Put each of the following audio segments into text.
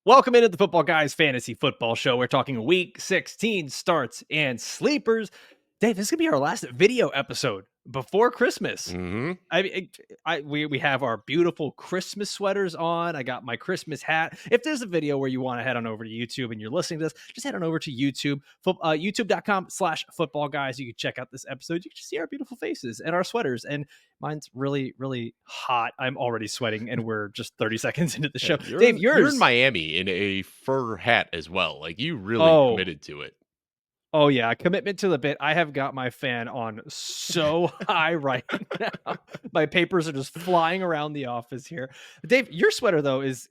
Welcome into the Football Guys Fantasy Football Show. We're talking Week 16 starts and sleepers. Dave, this is gonna be our last video episode before Christmas. Mm-hmm. We have our beautiful Christmas sweaters on. I got my Christmas hat. If there's a video where you want to head on over to YouTube and you're listening to this, just head on over to YouTube, youtube.com/football guys. You can check out this episode. You can just see our beautiful faces and our sweaters. And mine's really, really hot. I'm already sweating, and we're just 30 seconds into the show. Yeah, Dave, you're yours. in Miami in a fur hat as well. Like you really committed to it. Oh, yeah, commitment to the bit. I have got my fan on so high right now. My papers are just flying around the office here. Dave, your sweater though is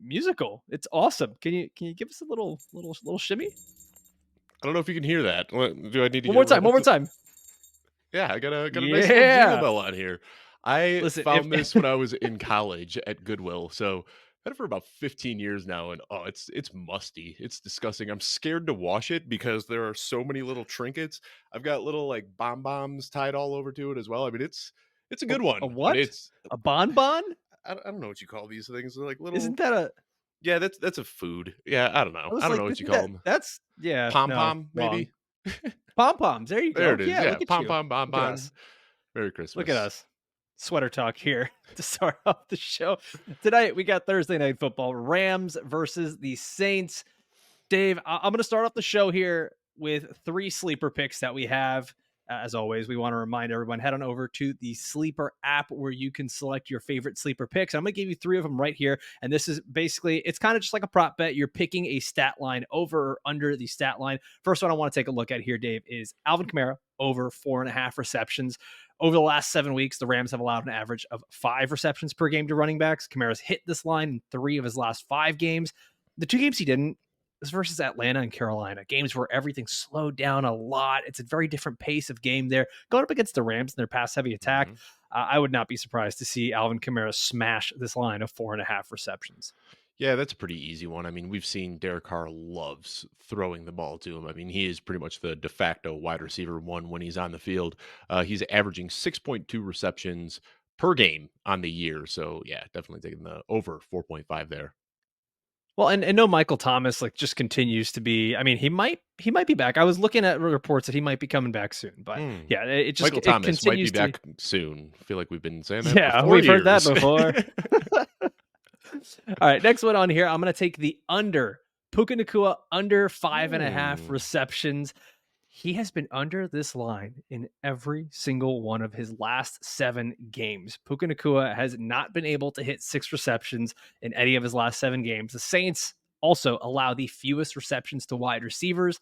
musical. It's awesome. Can you give us a little shimmy? I don't know if you can hear that. Do I need to One more time? Yeah, I got a nice little jingle bell on here. I Listen, found this when I was in college at Goodwill. So I've had it for about 15 years now, and it's musty. It's disgusting. I'm scared to wash it because there are so many little trinkets. I've got little like bombs tied all over to it as well. I mean, it's a good one. A what? It's A bonbon? I don't know what you call these things. They're like little. Isn't that a? Yeah, that's a food. Yeah, I don't know. I don't know what you call them. That's Pom-pom, maybe? Pom poms. There you go. There it is. Yeah, look at pom-pom, you. bonbons. Merry Christmas. Look at us. Sweater talk here to start off the show. Tonight, we got Thursday Night Football. Rams versus the Saints. Dave, I'm going to start off the show here with 3 sleeper picks that we have. As always, we want to remind everyone, head on over to the Sleeper app where you can select your favorite sleeper picks. I'm going to give you 3 of them right here. And this is basically, it's kind of just like a prop bet. You're picking a stat line over or under the stat line. First one I want to take a look at here, Dave, is Alvin Kamara over 4.5 receptions. Over the last 7 weeks, the Rams have allowed an average of 5 receptions per game to running backs. Kamara's hit this line in 3 of his last 5 games. The 2 games he didn't, this versus Atlanta and Carolina, games where everything slowed down a lot. It's a very different pace of game there. Going up against the Rams and their pass-heavy attack, I would not be surprised to see Alvin Kamara smash this line of 4.5 receptions. Yeah, that's a pretty easy one. I mean, we've seen Derek Carr loves throwing the ball to him. I mean, he is pretty much the de facto wide receiver one when he's on the field. He's averaging 6.2 receptions per game on the year. So, yeah, definitely taking the over 4.5 there. Well, and no Michael Thomas just continues to be. I mean, he might be back. I was looking at reports that he might be coming back soon, but yeah, it just Michael Thomas might be back soon. I feel like we've been saying that. Yeah, we've heard that before. All right, next one on here. I'm going to take the under. Puka Nacua under 5.5 receptions. He has been under this line in every single one of his last 7 games. Puka Nacua has not been able to hit 6 receptions in any of his last 7 games. The Saints also allow the fewest receptions to wide receivers,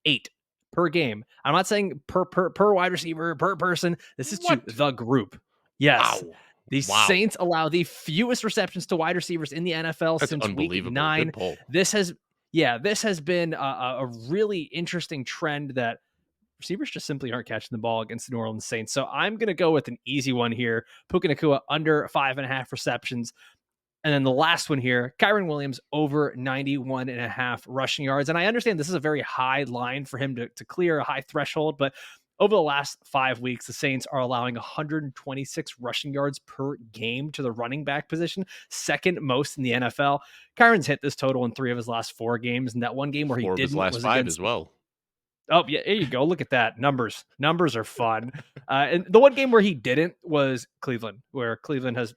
8 per game. I'm not saying per wide receiver, per person. This is to the group. Yes. Wow. The Saints allow the fewest receptions to wide receivers in the NFL since week 9. This has been a really interesting trend that receivers just simply aren't catching the ball against the New Orleans Saints. So I'm going to go with an easy one here. Puka Nacua under 5.5 receptions. And then the last one here, Kyren Williams over 91.5 rushing yards. And I understand this is a very high line for him to clear, a high threshold, but over the last 5 weeks, the Saints are allowing 126 rushing yards per game to the running back position, second most in the NFL. Kyren's hit this total in 3 of his last 4 games, and that one game where he didn't his last was 5 as well. Oh, yeah, there you go. Look at that. Numbers are fun. And the one game where he didn't was Cleveland, where Cleveland has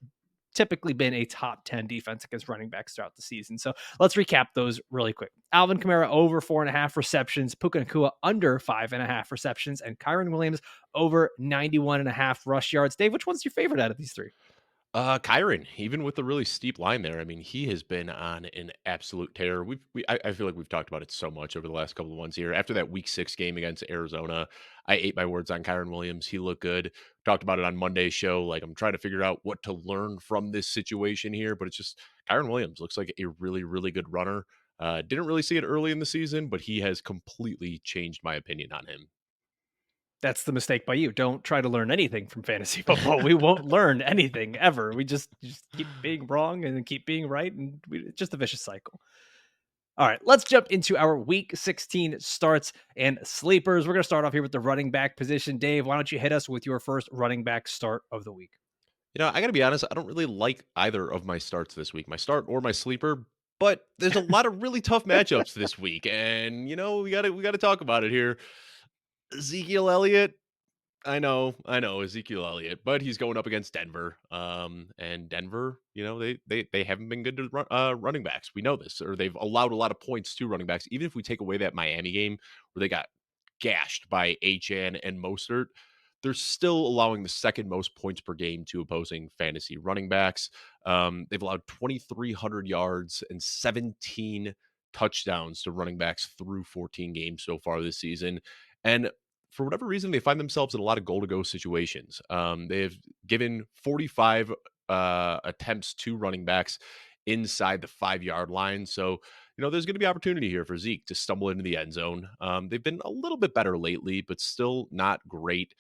typically been a top 10 defense against running backs throughout the season. So let's recap those really quick. Alvin Kamara over 4.5 receptions, Puka Nacua under 5.5 receptions, and Kyren Williams over 91.5 rush yards. Dave, which one's your favorite out of these 3? Kyren, even with the really steep line there, I mean, he has been on an absolute tear. I feel like we've talked about it so much over the last couple of months here. After that Week 6 game against Arizona, I ate my words on Kyren Williams. He looked good. Talked about it on Monday's show. Like, I'm trying to figure out what to learn from this situation here, but it's just Kyren Williams looks like a really, really good runner. Didn't really see it early in the season, but he has completely changed my opinion on him. That's the mistake by you. Don't try to learn anything from fantasy football. We won't learn anything ever. We just keep being wrong and then keep being right. And it's just a vicious cycle. All right, let's jump into our Week 16 starts and sleepers. We're going to start off here with the running back position. Dave, why don't you hit us with your first running back start of the week? I got to be honest. I don't really like either of my starts this week. My start or my sleeper But there's a lot of really tough matchups this week, and we gotta talk about it here. Ezekiel Elliott, I know Ezekiel Elliott, but he's going up against Denver. And Denver, they haven't been good to running backs. We know this, or they've allowed a lot of points to running backs. Even if we take away that Miami game where they got gashed by Achan and Mostert, they're still allowing the second most points per game to opposing fantasy running backs. They've allowed 2,300 yards and 17 touchdowns to running backs through 14 games so far this season. And for whatever reason, they find themselves in a lot of goal to go situations. They've given 45 attempts to running backs inside the 5 yard line. So, there's going to be opportunity here for Zeke to stumble into the end zone. They've been a little bit better lately, but still not great.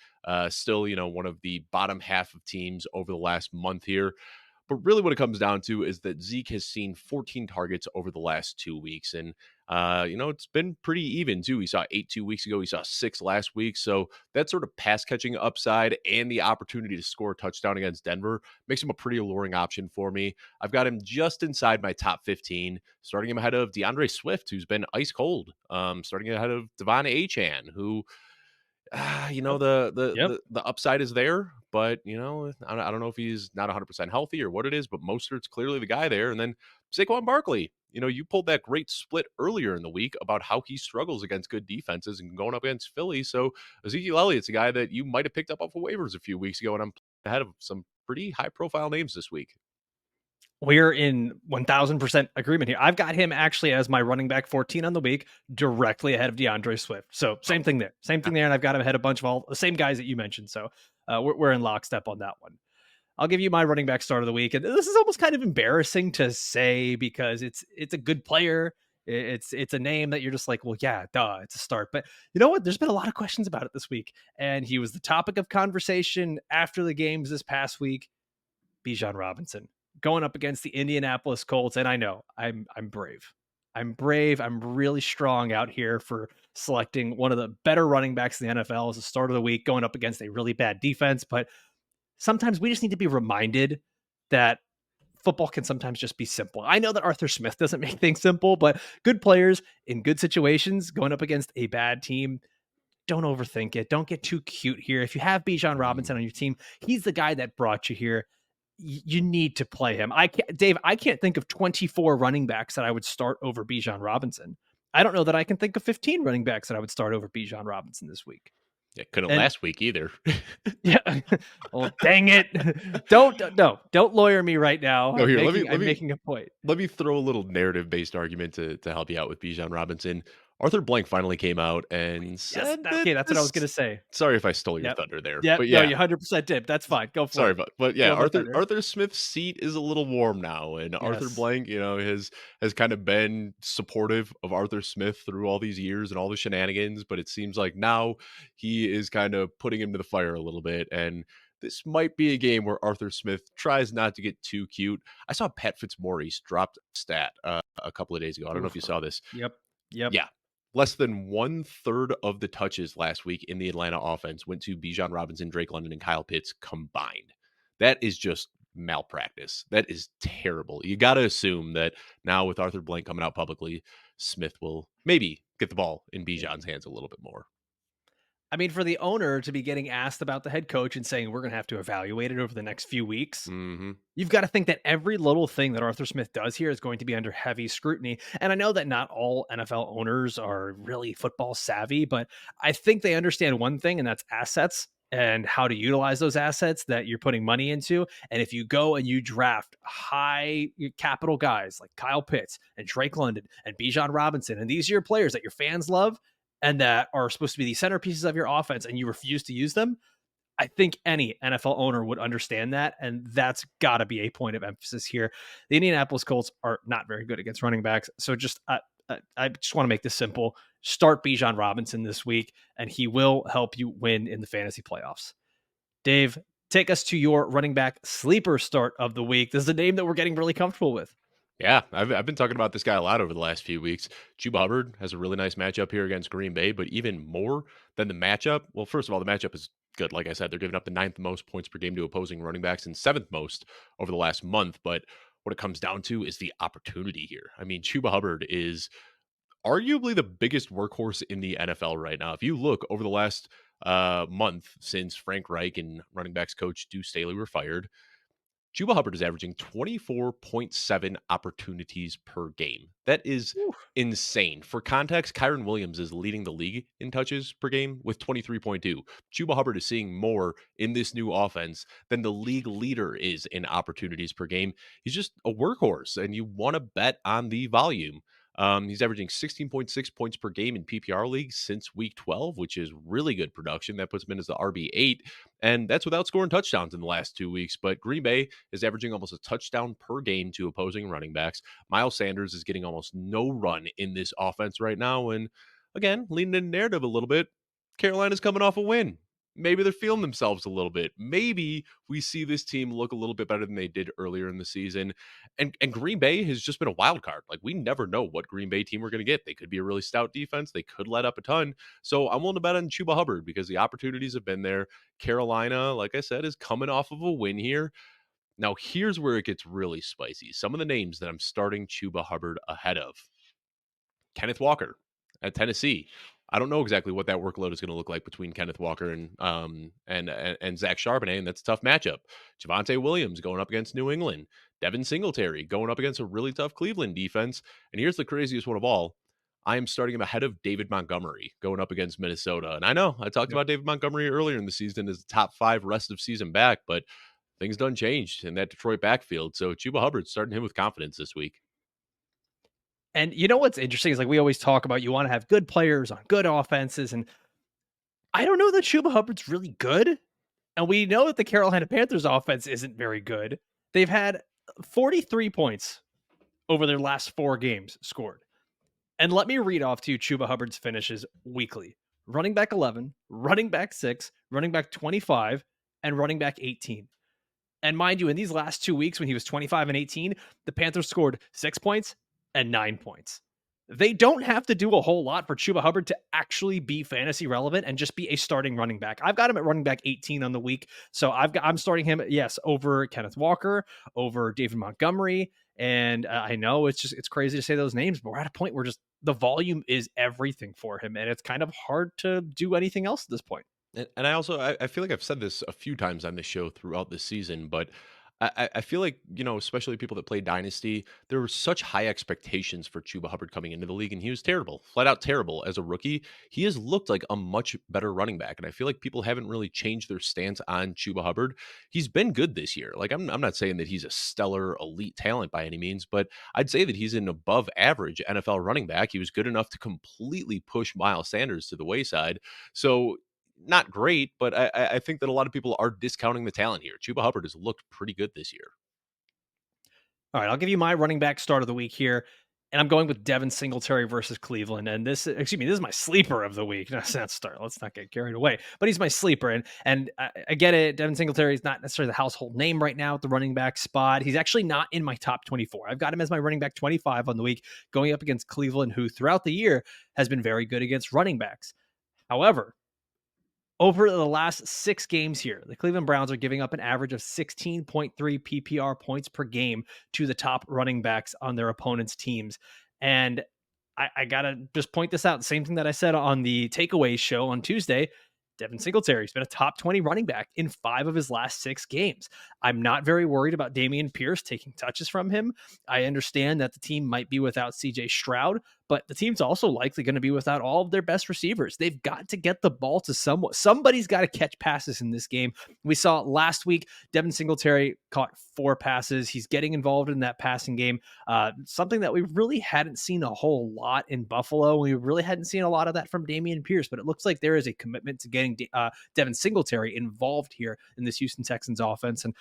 Still, one of the bottom half of teams over the last month here. But really, what it comes down to is that Zeke has seen 14 targets over the last 2 weeks. And, it's been pretty even, too. We saw 8 2 weeks ago. We saw 6 last week. So that sort of pass catching upside and the opportunity to score a touchdown against Denver makes him a pretty alluring option for me. I've got him just inside my top 15, starting him ahead of DeAndre Swift, who's been ice cold, starting ahead of Devon Achan, who Yep. Yep. the upside is there, but I don't know if he's not 100% healthy or what it is, but Mostert's clearly the guy there. And then Saquon Barkley, you pulled that great split earlier in the week about how he struggles against good defenses and going up against Philly. So Ezekiel Elliott's a guy that you might have picked up off of waivers a few weeks ago, and I'm ahead of some pretty high profile names this week. We're in 1000% agreement here. I've got him actually as my running back 14 on the week, directly ahead of DeAndre Swift. So Oh, same thing there. Same thing there. And I've got him ahead of a bunch of all the same guys that you mentioned. So we're in lockstep on that one. I'll give you my running back start of the week. And this is almost kind of embarrassing to say because it's a good player. It's a name that you're just like, well, yeah, duh, it's a start. But you know what? There's been a lot of questions about it this week. And he was the topic of conversation after the games this past week. Bijan Robinson going up against the Indianapolis Colts. And I know I'm brave. I'm brave. I'm really strong out here for selecting one of the better running backs in the NFL as the start of the week, going up against a really bad defense. But sometimes we just need to be reminded that football can sometimes just be simple. I know that Arthur Smith doesn't make things simple, but good players in good situations going up against a bad team, don't overthink it. Don't get too cute here. If you have Bijan mm. Robinson on your team, he's the guy that brought you here. You need to play him. Dave, I can't think of 24 running backs that I would start over Bijan Robinson. I don't know that I can think of 15 running backs that I would start over Bijan Robinson this week. It couldn't And last week either. yeah, well, dang it! Don't lawyer me right now. No, here, I'm making a point. let me throw a little narrative based argument to help you out with Bijan Robinson. Arthur Blank finally came out and Yes, said that okay, that's what I was this. gonna say. Sorry if I stole your Yep, thunder there, yep. but No, yeah, you 100% did. That's fine. Go for sorry, it. but yeah, Steal my Arthur thunder. Arthur Smith's seat is a little warm now, and Arthur Yes. Blank, has kind of been supportive of Arthur Smith through all these years and all the shenanigans, but it seems like now he is kind of putting him to the fire a little bit, and this might be a game where Arthur Smith tries not to get too cute. I saw Pat Fitzmaurice dropped a stat a couple of days ago. I don't know if Oof. you saw this. Yep. Yep. Yeah. Less than one third of the touches last week in the Atlanta offense went to Bijan Robinson, Drake London, and Kyle Pitts combined. That is just malpractice. That is terrible. You got to assume that now with Arthur Blank coming out publicly, Smith will maybe get the ball in Bijan's hands a little bit more. I mean, for the owner to be getting asked about the head coach and saying we're going to have to evaluate it over the next few weeks, Hmm. you've got to think that every little thing that Arthur Smith does here is going to be under heavy scrutiny. And I know that not all NFL owners are really football savvy, but I think they understand one thing, and that's assets and how to utilize those assets that you're putting money into. And if you go and you draft high capital guys like Kyle Pitts and Drake London and Bijan Robinson, and these are your players that your fans love and that are supposed to be the centerpieces of your offense, and you refuse to use them, I think any NFL owner would understand that, and that's got to be a point of emphasis here. The Indianapolis Colts are not very good against running backs, so I just want to make this simple. Start Bijan Robinson this week, and he will help you win in the fantasy playoffs. Dave, take us to your running back sleeper start of the week. This is a name that we're getting really comfortable with. Yeah, I've been talking about this guy a lot over the last few weeks. Chuba Hubbard has a really nice matchup here against Green Bay, but even more than the matchup, well, first of all, the matchup is good. Like I said, they're giving up the ninth most points per game to opposing running backs and seventh most over the last month. But what it comes down to is the opportunity here. I mean, Chuba Hubbard is arguably the biggest workhorse in the NFL right now. If you look over the last month since Frank Reich and running backs coach Deuce Staley were fired, Chuba Hubbard is averaging 24.7 opportunities per game. That is Oof. insane. For context, Kyren Williams is leading the league in touches per game with 23.2. Chuba Hubbard is seeing more in this new offense than the league leader is in opportunities per game. He's just a workhorse, and you want to bet on the volume. He's averaging 16.6 points per game in PPR leagues since week 12, which is really good production. That puts him in as the RB8, and that's without scoring touchdowns in the last 2 weeks. But Green Bay is averaging almost a touchdown per game to opposing running backs. Miles Sanders is getting almost no run in this offense right now. And again, leaning in the narrative a little bit, Carolina's coming off a win. Maybe they're feeling themselves a little bit. Maybe we see this team look a little bit better than they did earlier in the season. And Green Bay has just been a wild card. Like, we never know what Green Bay team we're going to get. They could be a really stout defense. They could let up a ton. So I'm willing to bet on Chuba Hubbard because the opportunities have been there. Carolina, like I said, is coming off of a win here. Now, here's where it gets really spicy. Some of the names that I'm starting Chuba Hubbard ahead of. Kenneth Walker at Tennessee. I don't know exactly what that workload is going to look like between Kenneth Walker and Zach Charbonnet, and that's a tough matchup. Javonte Williams going up against New England. Devin Singletary going up against a really tough Cleveland defense. And here's the craziest one of all. I am starting him ahead of David Montgomery going up against Minnesota. And I know I talked about David Montgomery earlier in the season as the top 5 rest of season back, but things done changed in that Detroit backfield. So Chuba Hubbard's starting him with confidence this week. And you know what's interesting is, like, we always talk about, you want to have good players on good offenses, and I don't know that Chuba Hubbard's really good. And we know that the Carolina Panthers offense isn't very good. They've had 43 points over their last 4 games scored. And let me read off to you Chuba Hubbard's finishes weekly. Running back 11, running back 6, running back 25, and running back 18. And mind you, in these last 2 weeks when he was 25 and 18, the Panthers scored 6 points and 9 points. They don't have to do a whole lot for Chuba Hubbard to actually be fantasy relevant and just be a starting running back. I've got him at running back 18 on the week. So I'm starting him, yes, over Kenneth Walker, over David Montgomery. And I know it's crazy to say those names, but we're at a point where just the volume is everything for him. And it's kind of hard to do anything else at this point. And I feel like I've said this a few times on the show throughout the season, but I feel like, especially people that play Dynasty, there were such high expectations for Chuba Hubbard coming into the league, and he was terrible, flat out terrible as a rookie. He has looked like a much better running back, and I feel like people haven't really changed their stance on Chuba Hubbard. He's been good this year. Like, I'm not saying that he's a stellar elite talent by any means, but I'd say that he's an above average NFL running back. He was good enough to completely push Miles Sanders to the wayside. So not great, but I think that a lot of people are discounting the talent here. Chuba Hubbard has looked pretty good this year. All right, I'll give you my running back start of the week here. And I'm going with Devin Singletary versus Cleveland. And this is my sleeper of the week. No, not start. Let's not get carried away. But he's my sleeper. And I get it. Devin Singletary is not necessarily the household name right now at the running back spot. He's actually not in my top 24. I've got him as my running back 25 on the week, going up against Cleveland, who throughout the year has been very good against running backs. However, over the last 6 games here, the Cleveland Browns are giving up an average of 16.3 PPR points per game to the top running backs on their opponents' teams. And I got to just point this out. Same thing that I said on the takeaways show on Tuesday. Devin Singletary's been a top 20 running back in 5 of his last 6 games. I'm not very worried about Dameon Pierce taking touches from him. I understand that the team might be without CJ Stroud, but the team's also likely going to be without all of their best receivers. They've got to get the ball to someone. Somebody's got to catch passes in this game. We saw last week, Devin Singletary caught 4 passes. He's getting involved in that passing game, something that we really hadn't seen a whole lot in Buffalo. We really hadn't seen a lot of that from Dameon Pierce, but it looks like there is a commitment to getting Devin Singletary involved here in this Houston Texans offense. And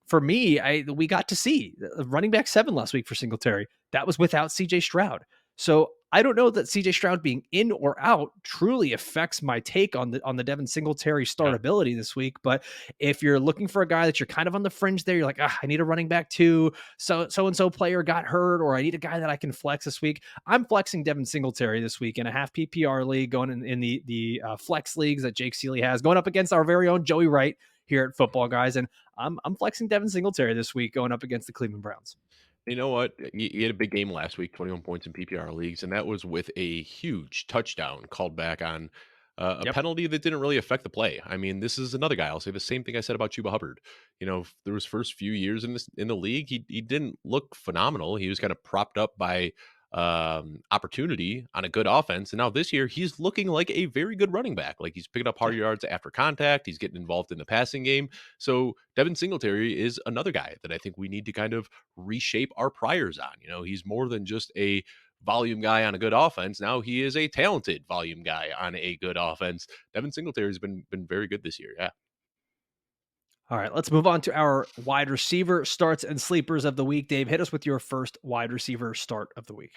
for me, we got to see running back 7 last week for Singletary. That was without CJ Stroud. So I don't know that CJ Stroud being in or out truly affects my take on the Devin Singletary startability this week. But if you're looking for a guy that you're kind of on the fringe there, you're like, I need a running back too. So-and-so player got hurt, or I need a guy that I can flex this week. I'm flexing Devin Singletary this week in a half PPR league, going in the flex leagues that Jake Seeley has, going up against our very own Joey Wright here at Football Guys. And I'm flexing Devin Singletary this week going up against the Cleveland Browns. You know what? He had a big game last week, 21 points in PPR leagues, and that was with a huge touchdown called back on a Yep. penalty that didn't really affect the play. I mean, this is another guy. I'll say the same thing I said about Chuba Hubbard. Through his first few years in the league, he didn't look phenomenal. He was kind of propped up by opportunity on a good offense, and now this year he's looking like a very good running back. Like he's picking up hard Yeah. yards after contact. He's getting involved in the passing game. So Devin Singletary is another guy that I think we need to kind of reshape our priors on. He's more than just a volume guy on a good offense. Now he is a talented volume guy on a good offense. Devin Singletary has been very good this year. Yeah. All right, let's move on to our wide receiver starts and sleepers of the week. Dave, hit us with your first wide receiver start of the week.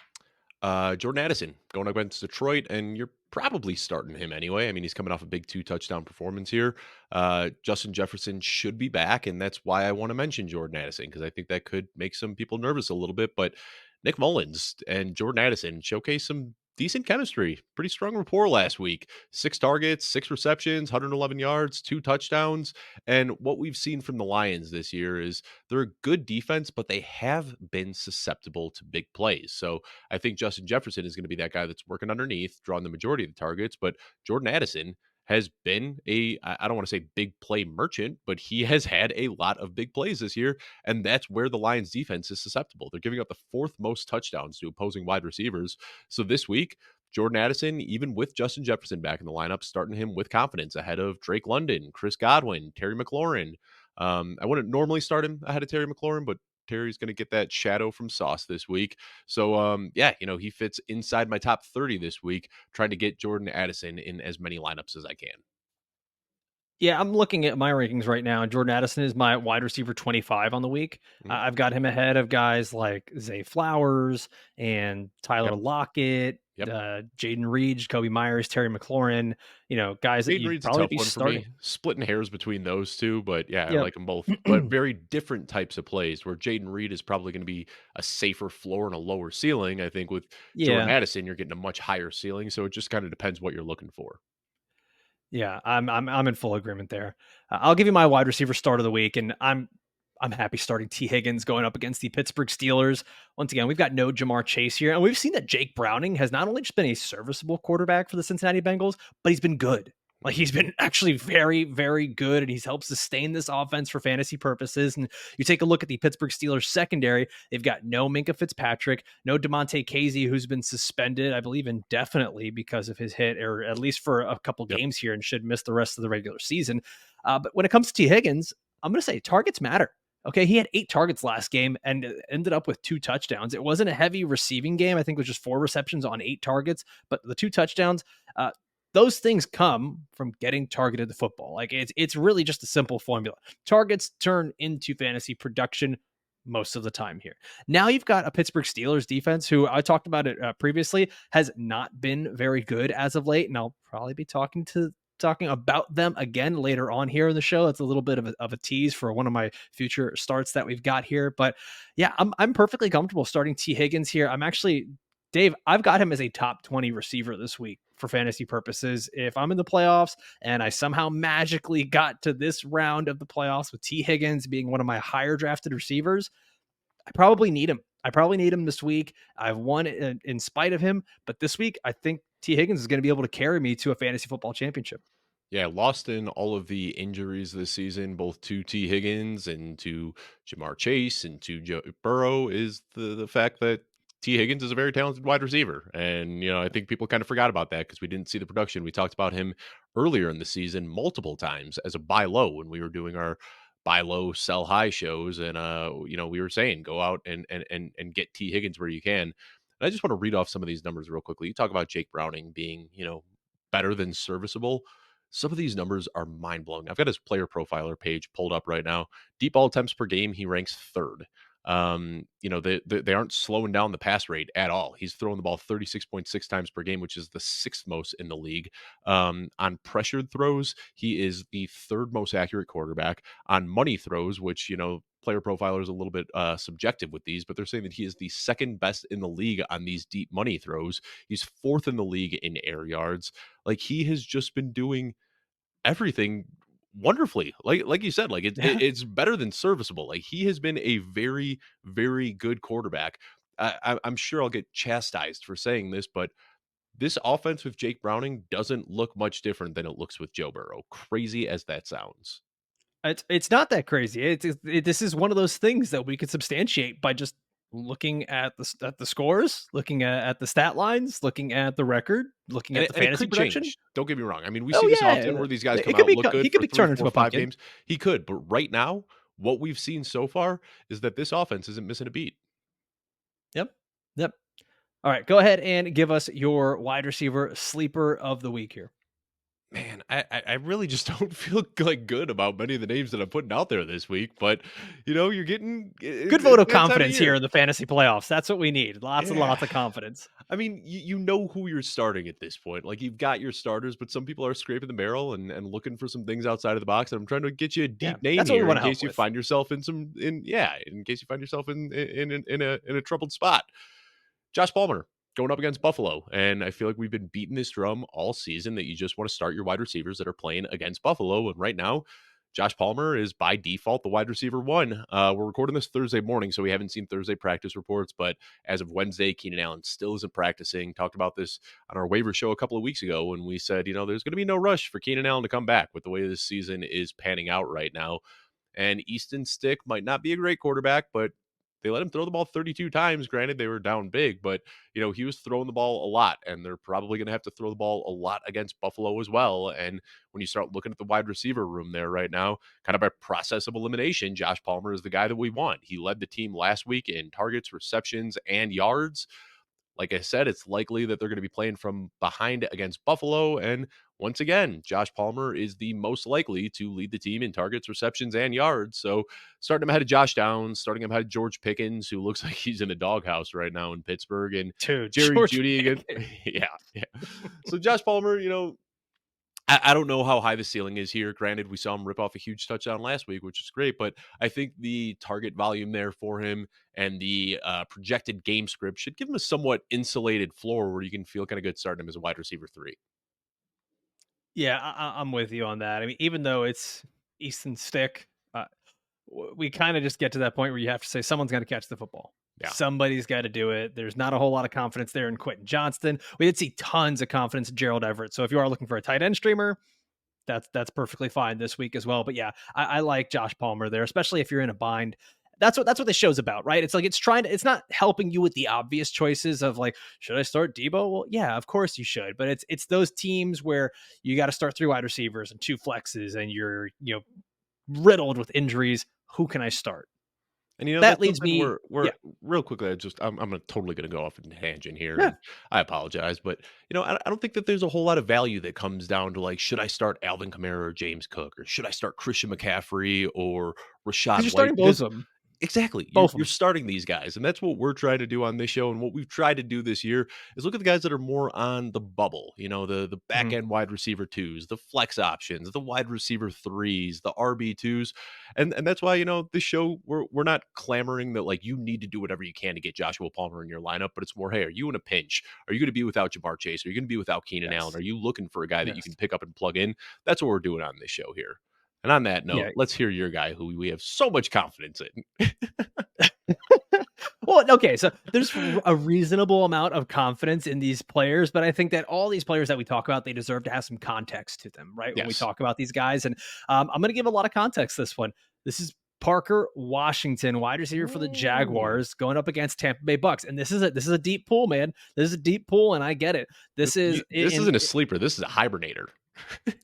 Jordan Addison going up against Detroit, and you're probably starting him anyway. I mean, he's coming off a big 2 touchdown performance here. Justin Jefferson should be back, and that's why I want to mention Jordan Addison, because I think that could make some people nervous a little bit. But Nick Mullins and Jordan Addison showcase some decent chemistry, pretty strong rapport last week. 6 targets, 6 receptions, 111 yards, 2 touchdowns. And what we've seen from the Lions this year is they're a good defense, but they have been susceptible to big plays. So I think Justin Jefferson is going to be that guy that's working underneath, drawing the majority of the targets. But Jordan Addison has been I don't want to say big play merchant, but he has had a lot of big plays this year. And that's where the Lions defense is susceptible. They're giving up the fourth most touchdowns to opposing wide receivers. So this week, Jordan Addison, even with Justin Jefferson back in the lineup, starting him with confidence ahead of Drake London, Chris Godwin, Terry McLaurin. I wouldn't normally start him ahead of Terry McLaurin, but Terry's going to get that shadow from Sauce this week. So, yeah, he fits inside my top 30 this week, trying to get Jordan Addison in as many lineups as I can. Yeah, I'm looking at my rankings right now. Jordan Addison is my wide receiver 25 on the week. Mhm. I've got him ahead of guys like Zay Flowers and Tyler Yep. Lockett, Yep. Jaden Reed, Kobe Myers, Terry McLaurin, guys that Jaden you'd Reed's a probably tough be one for starting. me. Splitting hairs between those two, but yeah, I Yep. like them both. But very different types of plays. Where Jaden Reed is probably going to be a safer floor and a lower ceiling. I think with Jordan Yeah. Addison, you're getting a much higher ceiling. So it just kind of depends what you're looking for. Yeah, I'm in full agreement there. I'll give you my wide receiver start of the week, and I'm happy starting T. Higgins going up against the Pittsburgh Steelers. Once again, we've got no Jamar Chase here, and we've seen that Jake Browning has not only just been a serviceable quarterback for the Cincinnati Bengals, but he's been good. Like Mhm. he's been actually very, very good, and he's helped sustain this offense for fantasy purposes. And you take a look at the Pittsburgh Steelers secondary; they've got no Minka Fitzpatrick, no Demonte Casey, who's been suspended, I believe, indefinitely because of his hit, or at least for a couple Yep. games here, and should miss the rest of the regular season. But when it comes to T. Higgins, I'm going to say targets matter. Okay, he had 8 targets last game and ended up with 2 touchdowns. It wasn't a heavy receiving game. I think it was just 4 receptions on 8 targets, but the 2 touchdowns, those things come from getting targeted the football. Like it's really just a simple formula. Targets turn into fantasy production most of the time here. Now you've got a Pittsburgh Steelers defense who I talked about it previously has not been very good as of late, and I'll probably be talking about them again later on here in the show. That's a little bit of a tease for one of my future starts that we've got here. But yeah, I'm perfectly comfortable starting T. Higgins here. I'm actually Dave, I've got him as a top 20 receiver this week for fantasy purposes. If I'm in the playoffs and I somehow magically got to this round of the playoffs with T. Higgins being one of my higher drafted receivers, I probably need him. I probably need him this week. I've won in spite of him, but this week I think T. Higgins is going to be able to carry me to a fantasy football championship. Yeah, lost in all of the injuries this season, both to T. Higgins and to Jamar Chase and to Joe Burrow, is the fact that T. Higgins is a very talented wide receiver. And, I think people kind of forgot about that because we didn't see the production. We talked about him earlier in the season multiple times as a buy low when we were doing our buy low, sell high shows. And, we were saying go out and get T. Higgins where you can. And I just want to read off some of these numbers real quickly. You talk about Jake Browning being, better than serviceable. Some of these numbers are mind blowing. I've got his player profiler page pulled up right now. Deep ball attempts per game, he ranks third. They aren't slowing down the pass rate at all. He's throwing the ball 36.6 times per game, which is the sixth most in the league. On pressured throws, he is the third most accurate quarterback. On money throws, which, player profiler is a little bit subjective with these, but they're saying that he is the second best in the league on these deep money throws. He's fourth in the league in air yards. Like he has just been doing everything wonderfully. Like you said, like Yeah. it's better than serviceable. Like he has been a very, very good quarterback. I'm sure I'll get chastised for saying this, but this offense with Jake Browning doesn't look much different than it looks with Joe Burrow. Crazy as that sounds. It's not that crazy. This is one of those things that we could substantiate by just looking at the scores, looking at the stat lines, looking at the record, looking And at it, the and it fantasy could production. change. Don't get me wrong. I mean, we Oh see this often yeah, where these guys it come could out, be look he good could for be three, turned into four, a five pumpkin. games. He could, but right now, what we've seen so far is that this offense isn't missing a beat. Yep, yep. All right, go ahead and give us your wide receiver sleeper of the week here. Man, I really just don't feel like good about many of the names that I'm putting out there this week. But you're getting Good vote it's of that time of confidence here year. in the fantasy playoffs. That's what we need. Lots and Yeah. lots of confidence. I mean, you know who you're starting at this point. Like you've got your starters, but some people are scraping the barrel and looking for some things outside of the box. And I'm trying to get you a Yeah, deep name that's what we here want in to help case you with. find yourself in case you find yourself in a troubled spot. Josh Palmer going up against Buffalo. And I feel like we've been beating this drum all season that you just want to start your wide receivers that are playing against Buffalo. And right now, Josh Palmer is by default the wide receiver one. We're recording this Thursday morning, so we haven't seen Thursday practice reports. But as of Wednesday, Keenan Allen still isn't practicing. Talked about this on our waiver show a couple of weeks ago when we said, there's going to be no rush for Keenan Allen to come back with the way this season is panning out right now. And Easton Stick might not be a great quarterback, but they let him throw the ball 32 times. Granted, they were down big, but he was throwing the ball a lot, and they're probably going to have to throw the ball a lot against Buffalo as well. And when you start looking at the wide receiver room there right now, kind of by process of elimination, Josh Palmer is the guy that we want. He led the team last week in targets, receptions, and yards. Like I said, it's likely that they're going to be playing from behind against Buffalo. And once again, Josh Palmer is the most likely to lead the team in targets, receptions, and yards. So starting him ahead of Josh Downs, starting him ahead of George Pickens, who looks like he's in a doghouse right now in Pittsburgh, and Dude, Jerry George Judy again. Pickens. Yeah, yeah. So Josh Palmer, I don't know how high the ceiling is here. Granted, we saw him rip off a huge touchdown last week, which is great, but I think the target volume there for him and the projected game script should give him a somewhat insulated floor where you can feel kind of good starting him as a wide receiver three. Yeah, I'm with you on that. I mean, even though it's Easton Stick, we kind of just get to that point where you have to say someone's got to catch the football. Yeah. Somebody's got to do it. There's not a whole lot of confidence there in Quentin Johnston. We did see tons of confidence in Gerald Everett. So if you are looking for a tight end streamer, that's perfectly fine this week as well. But yeah, I like Josh Palmer there, especially if you're in a bind. That's what this show's about, right? It's like it's not helping you with the obvious choices of like, should I start Debo? Well, yeah, of course you should, but it's those teams where you got to start 3 wide receivers and 2 flexes, and you're riddled with injuries. Who can I start? And That that's leads something me, we're yeah, real quickly. I'm totally gonna go off in a tangent here, yeah. and I apologize, but I don't think that there's a whole lot of value that comes down to like, should I start Alvin Kamara or James Cook, or should I start Christian McCaffrey or Because Rashad you're White? starting both Because of them, exactly. both of You're them. starting these guys, and that's what we're trying to do on this show. And what we've tried to do this year is look at the guys that are more on the bubble, the back Mhm. end wide receiver twos, the flex options, the wide receiver threes, the RB twos. And that's why, this show we're not clamoring that like you need to do whatever you can to get Joshua Palmer in your lineup, but it's more, hey, are you in a pinch? Are you going to be without Jamar Chase? Are you going to be without Keenan Allen? Yes, Are you looking for a guy that you yes, can pick up and plug in? That's what we're doing on this show here. And on that note, yeah. let's hear your guy who we have so much confidence in. Well, okay, so there's a reasonable amount of confidence in these players, but I think that all these players that we talk about, they deserve to have some context to them, right? When we Yes. talk about these guys, and I'm going to give a lot of context this one. This is Parker Washington, wide receiver for the Mm. Jaguars, going up against Tampa Bay Bucks, and this is a deep pool, man. This is a deep pool, and I get it. This is This isn't a sleeper. This is a hibernator.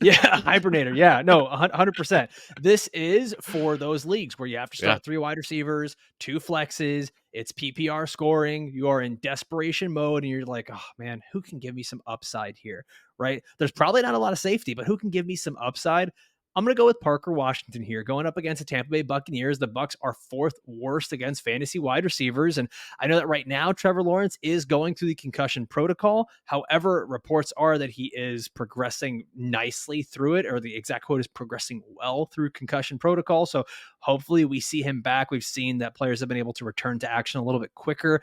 yeah, hibernator. Yeah, no, 100%. This is for those leagues where you have to Yeah. start 3 wide receivers, 2 flexes. It's PPR scoring. You are in desperation mode, and you're like, oh man, who can give me some upside here? Right? There's probably not a lot of safety, but who can give me some upside? I'm going to go with Parker Washington here, going up against the Tampa Bay Buccaneers. The Bucks are 4th worst against fantasy wide receivers, and I know that right now Trevor Lawrence is going through the concussion protocol. However, reports are that he is progressing nicely through it, or the exact quote is progressing well through concussion protocol. So hopefully we see him back. We've seen that players have been able to return to action a little bit quicker.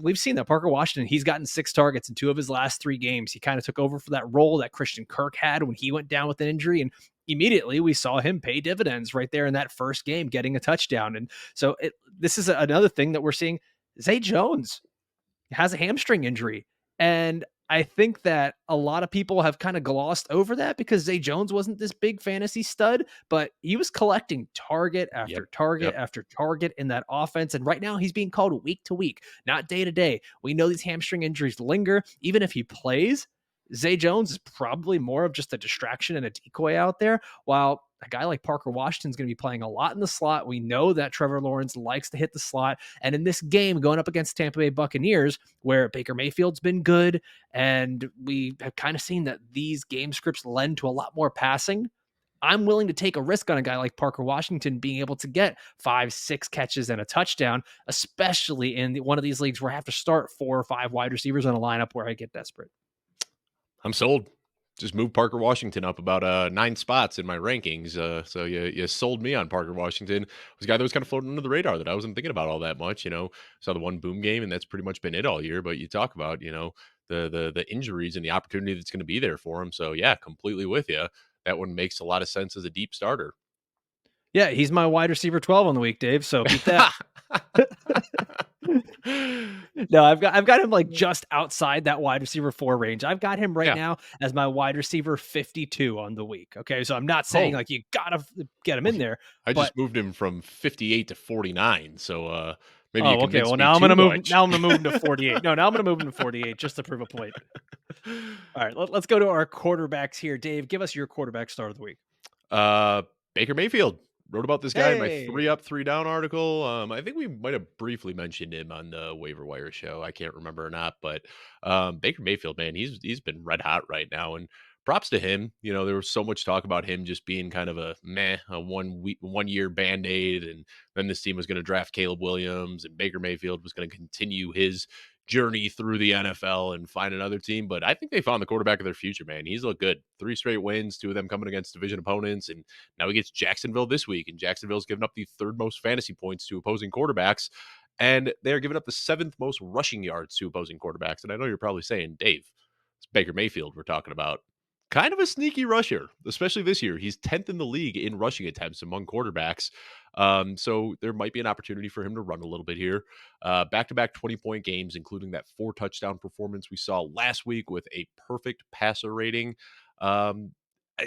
We've seen that Parker Washington, he's gotten 6 targets in 2 of his last 3 games. He kind of took over for that role that Christian Kirk had when he went down with an injury, and immediately we saw him pay dividends right there in that first game, getting a touchdown. And so this is another thing that we're seeing. Zay Jones has a hamstring injury. And I think that a lot of people have kind of glossed over that because Zay Jones wasn't this big fantasy stud, but he was collecting target Yep. after target Yep. after target in that offense. And right now he's being called week to week, not day to day. We know these hamstring injuries linger. Even if he plays, Zay Jones is probably more of just a distraction and a decoy out there, while a guy like Parker Washington is going to be playing a lot in the slot. We know that Trevor Lawrence likes to hit the slot. And in this game going up against Tampa Bay Buccaneers, where Baker Mayfield's been good, and we have kind of seen that these game scripts lend to a lot more passing, I'm willing to take a risk on a guy like Parker Washington being able to get 5-6 catches and a touchdown, especially in one of these leagues where I have to start 4 or 5 wide receivers on a lineup where I get desperate. I'm sold. Just moved Parker Washington up about 9 spots in my rankings. So you sold me on Parker Washington. It was a guy that was kind of floating under the radar that I wasn't thinking about all that much. Saw the one boom game, and that's pretty much been it all year. But you talk about the injuries and the opportunity that's going to be there for him. So yeah, completely with you. That one makes a lot of sense as a deep starter. Yeah, he's my wide receiver 12 on the week, Dave. So keep that. No, I've got him like just outside that wide receiver 4 range. I've got him right now as my wide receiver 52 on the week. Okay, so I'm not saying like you gotta get him in there. I just moved him from 58 to 49. So maybe you okay. convinced Well, me now I'm too gonna move. much. Now I'm gonna move him to 48. No, now I'm gonna move him to 48 just to prove a point. All right, let's go to our quarterbacks here. Dave, give us your quarterback start of the week. Baker Mayfield. Wrote about this guy in my 3 up, 3 down article. I think we might have briefly mentioned him on the waiver wire show. I can't remember or not, but Baker Mayfield, man, he's been red hot right now, and props to him. There was so much talk about him just being kind of a 1 year band-aid, and then this team was going to draft Caleb Williams, and Baker Mayfield was going to continue his journey through the NFL and find another team. But I think they found the quarterback of their future, man. He's looked good. 3 straight wins, 2 of them coming against division opponents. And now he gets Jacksonville this week. And Jacksonville's given up the 3rd most fantasy points to opposing quarterbacks. And they're giving up the 7th most rushing yards to opposing quarterbacks. And I know you're probably saying, Dave, it's Baker Mayfield we're talking about. Kind of a sneaky rusher, especially this year. He's 10th in the league in rushing attempts among quarterbacks. So there might be an opportunity for him to run a little bit here. Back-to-back 20-point games, including that 4 touchdown performance we saw last week with a perfect passer rating.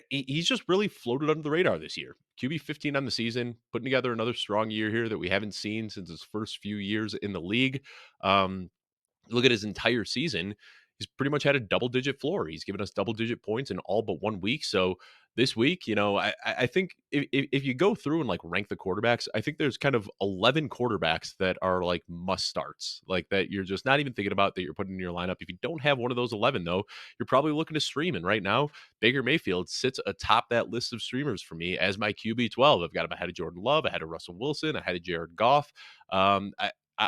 He's just really floated under the radar this year. QB 15 on the season, putting together another strong year here that we haven't seen since his first few years in the league. Look at his entire season. He's pretty much had a double-digit floor. He's given us double-digit points in all but 1 week. So this week, I think if you go through and like rank the quarterbacks, I think there's kind of 11 quarterbacks that are like must starts, like that you're just not even thinking about that you're putting in your lineup. If you don't have one of those 11, though, you're probably looking to stream. And right now, Baker Mayfield sits atop that list of streamers for me as my QB 12. I've got him ahead of Jordan Love, ahead of Russell Wilson, ahead of Jared Goff.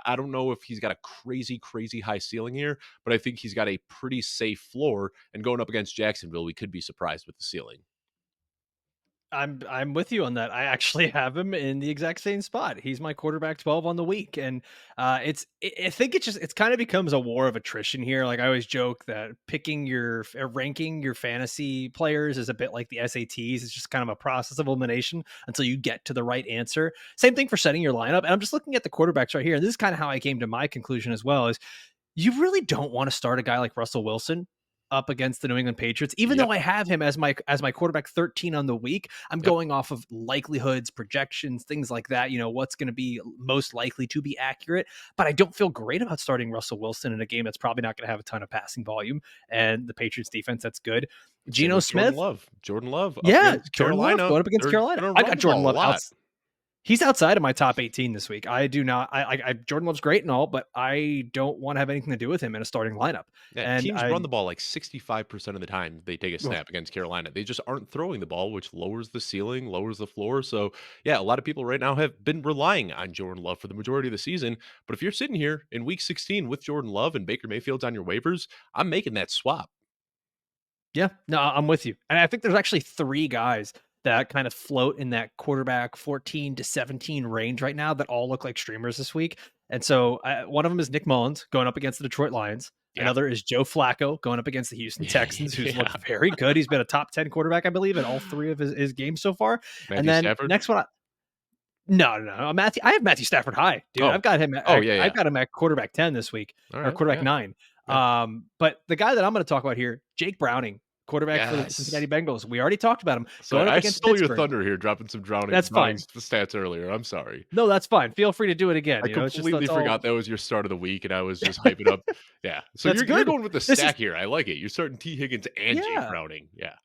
I don't know if he's got a crazy, crazy high ceiling here, but I think he's got a pretty safe floor. And going up against Jacksonville, we could be surprised with the ceiling. I'm with you on that. I actually have him in the exact same spot. He's my quarterback 12 on the week, and I think it's kind of becomes a war of attrition here. Like I always joke that ranking your fantasy players is a bit like the SATs. It's just kind of a process of elimination until you get to the right answer. Same thing for setting your lineup. And I'm just looking at the quarterbacks right here, and this is kind of how I came to my conclusion as well. Is you really don't want to start a guy like Russell Wilson up against the New England Patriots, even though I have him as my quarterback 13 on the week. I'm going off of likelihoods, projections, things like that. What's going to be most likely to be accurate. But I don't feel great about starting Russell Wilson in a game that's probably not going to have a ton of passing volume, and the Patriots defense that's good. Geno Smith, Jordan Love, Carolina going up against Carolina. I got Jordan Love out. He's outside of my top 18 this week. I do not. Jordan Love's great and all, but I don't want to have anything to do with him in a starting lineup. Yeah, and teams run the ball like 65% of the time they take a snap against Carolina. They just aren't throwing the ball, which lowers the ceiling, lowers the floor. So, yeah, a lot of people right now have been relying on Jordan Love for the majority of the season. But if you're sitting here in week 16 with Jordan Love and Baker Mayfield's on your waivers, I'm making that swap. Yeah, no, I'm with you. And I think there's actually 3 guys that kind of float in that quarterback 14 to 17 range right now that all look like streamers this week. And so one of them is Nick Mullins going up against the Detroit Lions. Yeah. Another is Joe Flacco going up against the Houston Texans, who's looked very good. He's been a top 10 quarterback, I believe, in all 3 of his games so far. And Matthew then Stafford? next one, no, Matthew. I have Matthew Stafford high, dude. Oh. I've got him. Oh, yeah, I've got him at quarterback 10 this week, All or right, quarterback yeah. 9. Yeah. But the guy that I'm going to talk about here, Jake Browning, quarterback for the Cincinnati Bengals. We already talked about him Sorry, going up I against stole your Pittsburgh. thunder here, dropping some That's fine. stats earlier. I'm sorry. No, that's fine. Feel free to do it again. I You know, it's just completely that's all. forgot that was your start of the week, and I was just hyping up. Yeah, so That's you're good. going with the This is- stack here. I like it. You're starting T. Higgins and Jake Yeah. Browning. Yeah.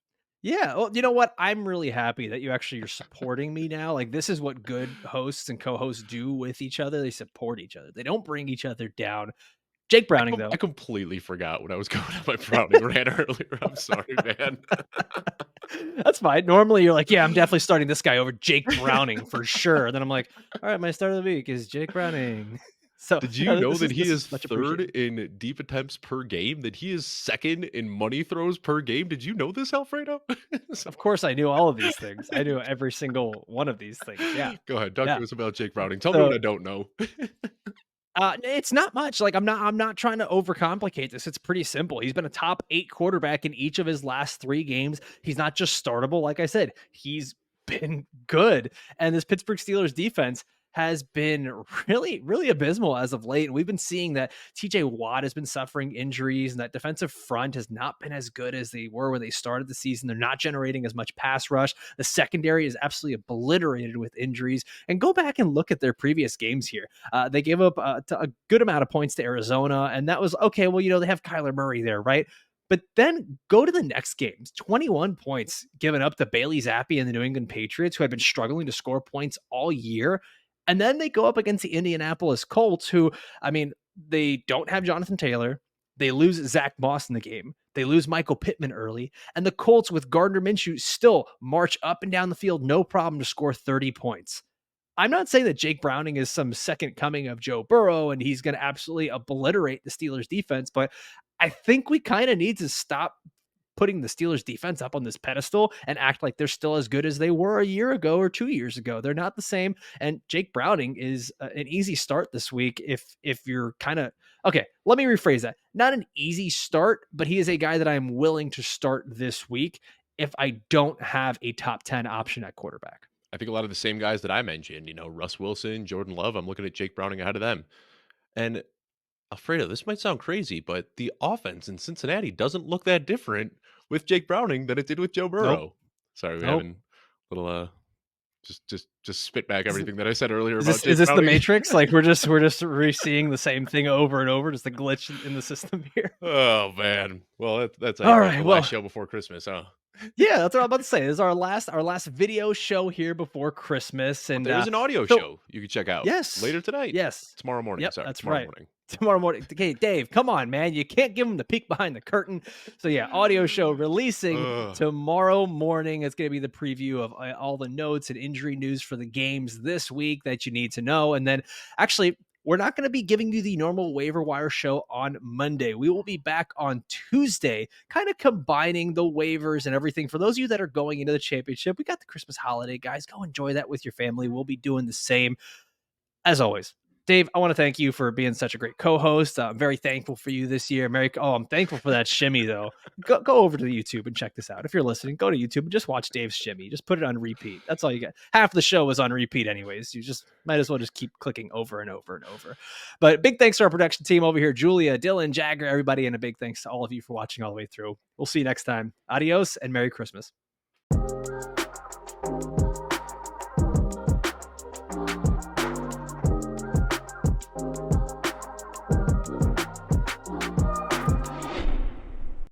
Yeah. Well, you know what? I'm really happy that you actually are supporting me now. Like, this is what good hosts and co-hosts do with each other. They support each other. They don't bring each other down. Jake Browning, though. I completely forgot when I was going on my Browning rant earlier. I'm sorry, man. That's fine. Normally, you're like, yeah, I'm definitely starting this guy over Jake Browning for sure. And then I'm like, all right, my start of the week is Jake Browning. So Did you know that he this is much third appreciated. in deep attempts per game? That he is second in money throws per game? Did you know this, Alfredo? Of course, I knew all of these things. I knew every single one of these things. Yeah. Go ahead. Talk Yeah. to us about Jake Browning. Tell me what I don't know. It's not much. Like, I'm not trying to overcomplicate this. It's pretty simple. He's been a top 8 quarterback in each of his last 3 games. He's not just startable. Like I said, he's been good. And this Pittsburgh Steelers defense has been really, really abysmal as of late. And we've been seeing that TJ Watt has been suffering injuries, and that defensive front has not been as good as they were when they started the season. They're not generating as much pass rush. The secondary is absolutely obliterated with injuries. And go back and look at their previous games here. They gave up a good amount of points to Arizona, and that was okay. Well, you know, they have Kyler Murray there, right? But then go to the next games. 21 points given up to Bailey Zappi and the New England Patriots, who had been struggling to score points all year. And then they go up against the Indianapolis Colts, who, I mean, they don't have Jonathan Taylor. They lose Zach Moss in the game. They lose Michael Pittman early. And the Colts with Gardner Minshew still march up and down the field, no problem to score 30 points. I'm not saying that Jake Browning is some second coming of Joe Burrow and he's going to absolutely obliterate the Steelers defense, but I think we kind of need to stop putting the Steelers defense up on this pedestal and act like they're still as good as they were a year ago or 2 years ago. They're not the same. And Jake Browning is an easy start this week. If you're kind of, okay, let me rephrase that. Not an easy start, but he is a guy that I'm willing to start this week if I don't have a top 10 option at quarterback. I think a lot of the same guys that I mentioned, Russ Wilson, Jordan Love, I'm looking at Jake Browning ahead of them. And Alfredo, this might sound crazy, but the offense in Cincinnati doesn't look that different with Jake Browning than it did with Joe Burrow. Nope. Sorry, we're having a little just spit back everything that I said earlier Is about this, Jake is this the Browning. Matrix? Like we're just re-seeing the same thing over and over, just a glitch in the system here. Oh man. Well, that's all right. The Well, last show before Christmas, huh? Yeah, that's what I'm about to say. This is our last video show here before Christmas, and there's an audio show you can check out. Yes, later tonight. Yes, tomorrow morning. Yep, sorry, that's tomorrow right. morning. Tomorrow morning. Okay, Dave, come on, man. You can't give them the peek behind the curtain. So yeah, audio show releasing tomorrow morning. It's going to be the preview of all the notes and injury news for the games this week that you need to know. And then actually, we're not going to be giving you the normal waiver wire show on Monday. We will be back on Tuesday, kind of combining the waivers and everything. For those of you that are going into the championship, we got the Christmas holiday, guys. Go enjoy that with your family. We'll be doing the same. As always, Dave, I want to thank you for being such a great co-host. I'm very thankful for you this year. I'm thankful for that shimmy, though. Go over to the YouTube and check this out. If you're listening, go to YouTube and just watch Dave's shimmy. Just put it on repeat. That's all you get. Half the show is on repeat anyways. You just might as well just keep clicking over and over and over. But big thanks to our production team over here, Julia, Dylan, Jagger, everybody, and a big thanks to all of you for watching all the way through. We'll see you next time. Adios and Merry Christmas.